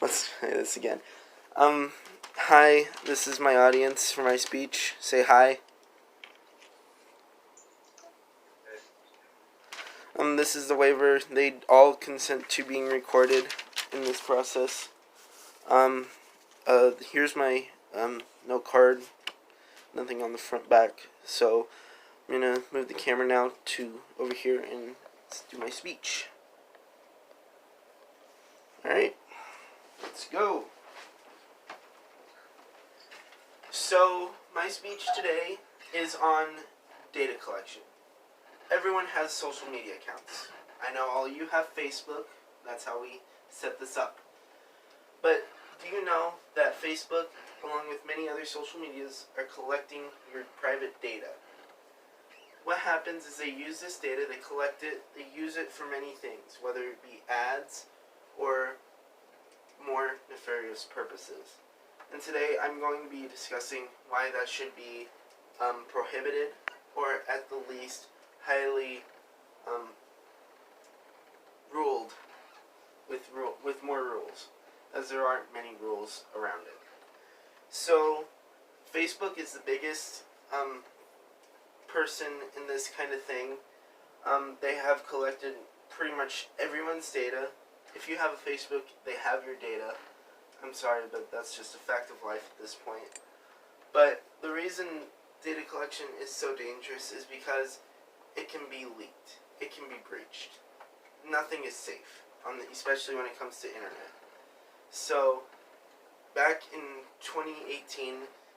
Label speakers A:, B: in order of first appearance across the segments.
A: Let's try this again. Hi, this is my audience for my speech. Say hi. This is the waiver. They all consent to being recorded in this process. Here's my, no card, nothing on the front back. So, I'm gonna move the camera now to over here and let's do my speech. Alright, let's go. So, my speech today is on data collection. Everyone has social media accounts. I know all of you have Facebook. That's how we set this up. But do you know that Facebook, along with many other social medias, are collecting your private data? What happens is they use this data, they collect it, they use it for many things, whether it be ads or more nefarious purposes. And today I'm going to be discussing why that should be prohibited, or at the least highly ruled with more rules, as there aren't many rules around it. So Facebook is the biggest person in this kind of thing. They have collected pretty much everyone's data. If you have a Facebook, they have your data. I'm sorry, but that's just a fact of life at this point. But the reason data collection is so dangerous is because it can be leaked. It can be breached. Nothing is safe, especially when it comes to internet. So, back in 2018,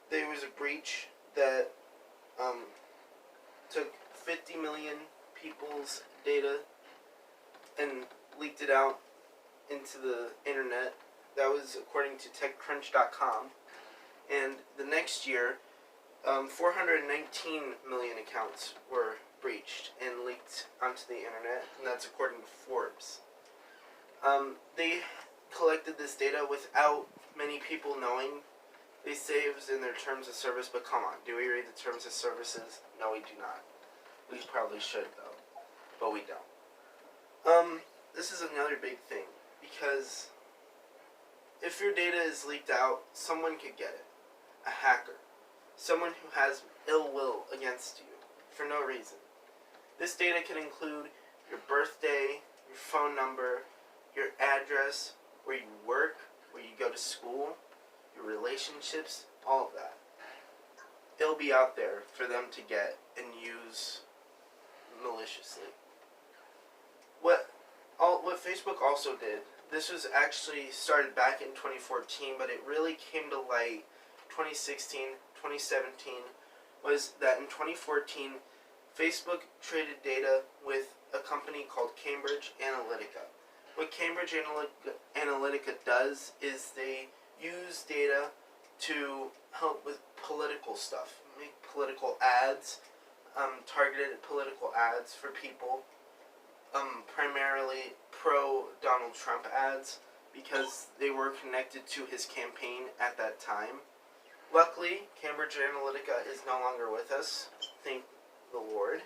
A: there was a breach that took 50 million people's data and leaked it out into the internet. That was according to TechCrunch.com. And the next year, 419 million accounts were breached and leaked onto the internet, and that's according to Forbes. They collected this data without many people knowing. They say it was in their terms of service, but come on, do we read the terms of services? No, we do not. We probably should, though, but we don't. This is another big thing, because if your data is leaked out, someone could get it. A hacker. Someone who has ill will against you for no reason. This data can include your birthday, your phone number, your address, where you work, where you go to school, your relationships, all of that. It'll be out there for them to get and use maliciously. What Facebook also did, this was actually started back in 2014, but it really came to light 2016, 2017, was that in 2014, Facebook traded data with a company called Cambridge Analytica. What Cambridge Analytica does is they use data to help with political stuff, make political ads, targeted political ads for people, primarily pro-Donald Trump ads, because they were connected to his campaign at that time. Luckily, Cambridge Analytica is no longer with us, thank the Lord.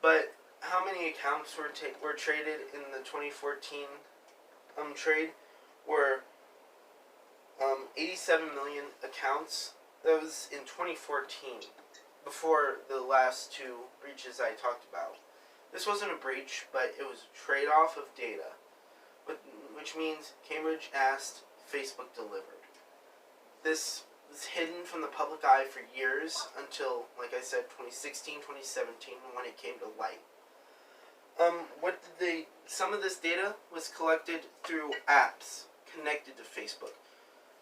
A: But how many accounts were traded in the 2014 trade? Were 87 million accounts. That was in 2014, before the last two breaches I talked about. This wasn't a breach, but it was a trade-off of data, which means Cambridge asked, Facebook delivered. This was hidden from the public eye for years until, like I said, 2016, 2017, when it came to light. Some of this data was collected through apps connected to Facebook.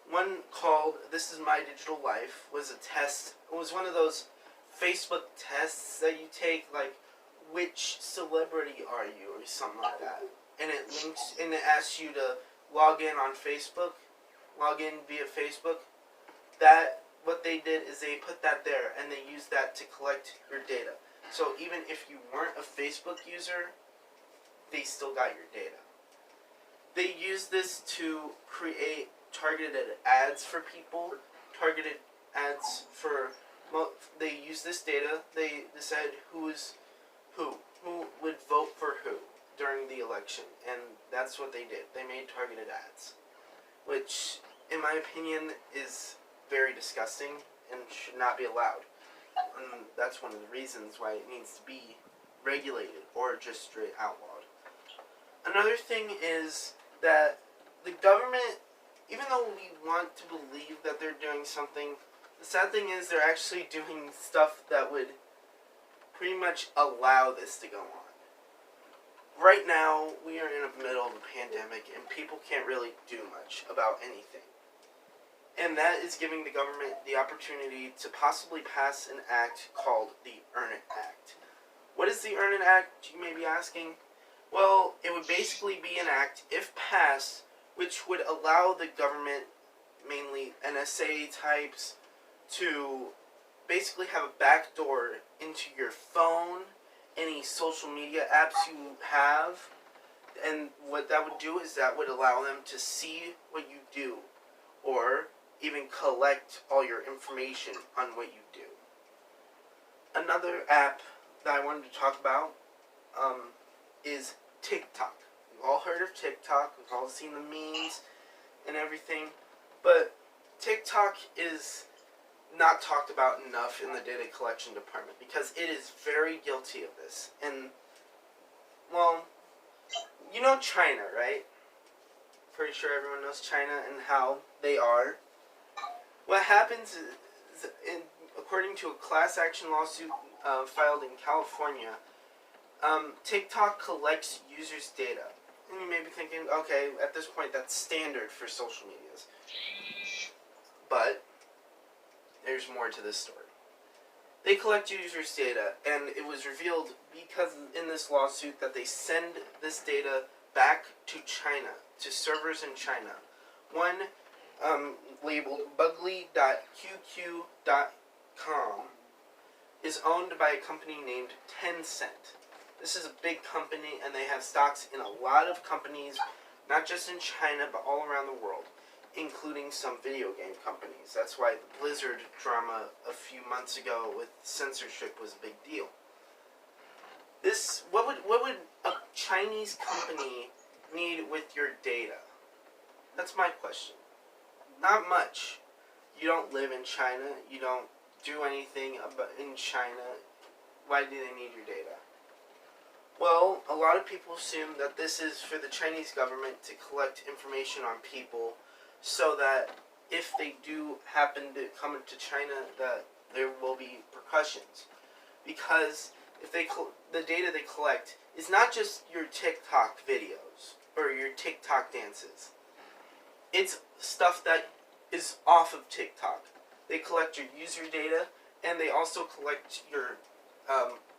A: One called This Is My Digital Life was a test. It was one of those Facebook tests that you take, like, which celebrity are you, or something like that. And it links, and it asks you to log in on Facebook, log in via Facebook. What they did is they put that there, and they used that to collect your data. So even if you weren't a Facebook user, they still got your data. They used this to create targeted ads for people, targeted ads for, they used this data, they decided who would vote for who during the election, and that's what they did. They made targeted ads. which, in my opinion, is very disgusting and should not be allowed. And that's one of the reasons why it needs to be regulated or just straight outlawed. Another thing is that the government, even though we want to believe that they're doing something, the sad thing is they're actually doing stuff that would pretty much allow this to go on. Right now, we are in the middle of a pandemic and people can't really do much about anything. And that is giving the government the opportunity to possibly pass an act called the Earn It Act. What is the Earn It Act, you may be asking? Well, it would basically be an act, if passed, which would allow the government, mainly NSA types, to basically have a backdoor into your phone, any social media apps you have, and what that would do is that would allow them to see what you do, or even collect all your information on what you do. Another app that I wanted to talk about is TikTok. We've all heard of TikTok, we've all seen the memes and everything, but TikTok is not talked about enough in the data collection department because it is very guilty of this. And, well, you know China, right? Pretty sure everyone knows China and how they are. What happens is, according to a class action lawsuit filed in California, TikTok collects users' data. And you may be thinking, okay, at this point that's standard for social medias. But there's more to this story. They collect users' data, and it was revealed because in this lawsuit that they send this data back to China, to servers in China. One labeled bugly.qq.com is owned by a company named Tencent. This is a big company, and they have stocks in a lot of companies, not just in China, but all around the world, including some video game companies. That's why the Blizzard drama a few months ago with censorship was a big deal. What would a Chinese company need with your data? That's my question. Not much. You don't live in China. You don't do anything in China. Why do they need your data? Well, a lot of people assume that this is for the Chinese government to collect information on people so that if they do happen to come into China, that there will be repercussions. Because if the data they collect is not just your TikTok videos or your TikTok dances. It's stuff that is off of TikTok. They collect your user data, and they also collect your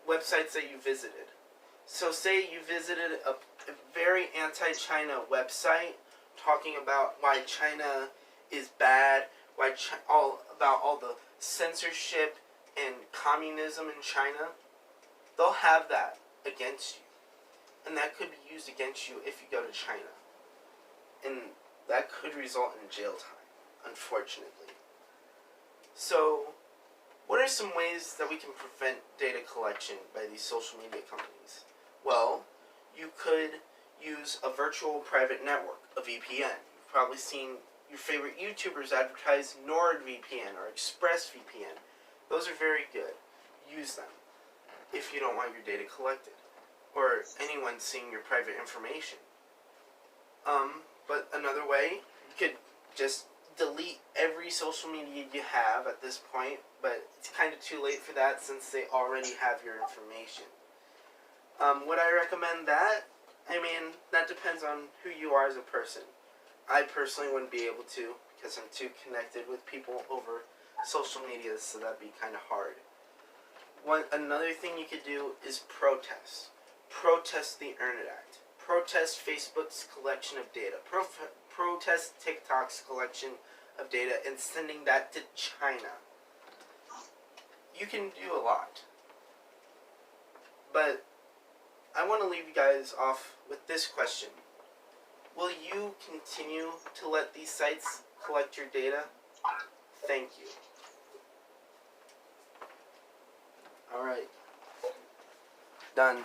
A: websites that you visited. So say you visited a very anti-China website talking about why China is bad, about all the censorship and communism in China. They'll have that against you. And that could be used against you if you go to China. And that could result in jail time, unfortunately. So, what are some ways that we can prevent data collection by these social media companies? Well, you could use a virtual private network, a VPN. You've probably seen your favorite YouTubers advertise NordVPN or ExpressVPN. Those are very good. Use them if you don't want your data collected or anyone seeing your private information. But another way, you could just delete every social media you have at this point, but it's kind of too late for that since they already have your information. Would I recommend that? I mean, that depends on who you are as a person. I personally wouldn't be able to because I'm too connected with people over social media, so that'd be kind of hard. Another thing you could do is protest. Protest the Earn It Act. Protest Facebook's collection of data. Protest TikTok's collection of data and sending that to China. You can do a lot. But I want to leave you guys off with this question. Will you continue to let these sites collect your data? Thank you. Alright. Done.